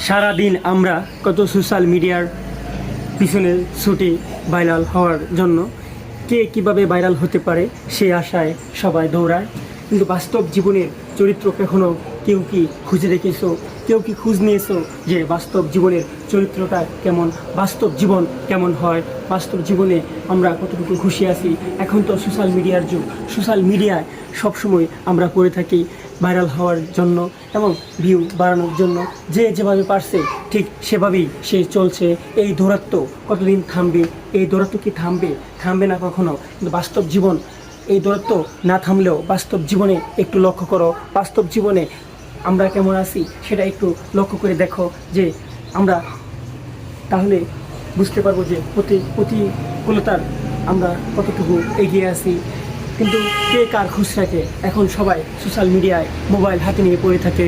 সারাদিন আমরা কত সোশ্যাল মিডিয়ার পিছনে ছুটি ভাইরাল হওয়ার জন্য। কে কিভাবে ভাইরাল হতে পারে সে আশায় সবাই দৌড়ায়, কিন্তু বাস্তব জীবনের চরিত্র কখনো কেউ কি খুঁজে রেখেছো? কেউ কি খোঁজ নিয়েছো যে বাস্তব জীবনের চরিত্রটা কেমন, বাস্তব জীবন কেমন হয়, বাস্তব জীবনে আমরা কতটুকু খুশি আছি? এখন তো সোশ্যাল মিডিয়ার যুগ, সোশ্যাল মিডিয়ায় সবসময় আমরা পড়ে থাকি ভাইরাল হওয়ার জন্য এবং ভিউ বাড়ানোর জন্য। যে যেভাবে পারছে ঠিক সেভাবেই সে চলছে। এই দৌরাত্ম্য কতদিন থামবে? এই দৌরাত্ম্য কি থামবে? থামবে না কখনো। কিন্তু বাস্তব জীবন এই দৌরাত্ম্য না থামলেও বাস্তব জীবনে একটু লক্ষ্য করো, বাস্তব জীবনে আমরা কেমন আছি সেটা একটু লক্ষ্য করে দেখো, যে আমরা তাহলে বুঝতে পারবো যে প্রতিকূলতার আমরা কতটুকু এগিয়ে আছি। কিন্তু কে কার খোঁজ রাখে? এখন সবাই সোশ্যাল মিডিয়ায় মোবাইল হাতে নিয়ে পড়ে থাকে।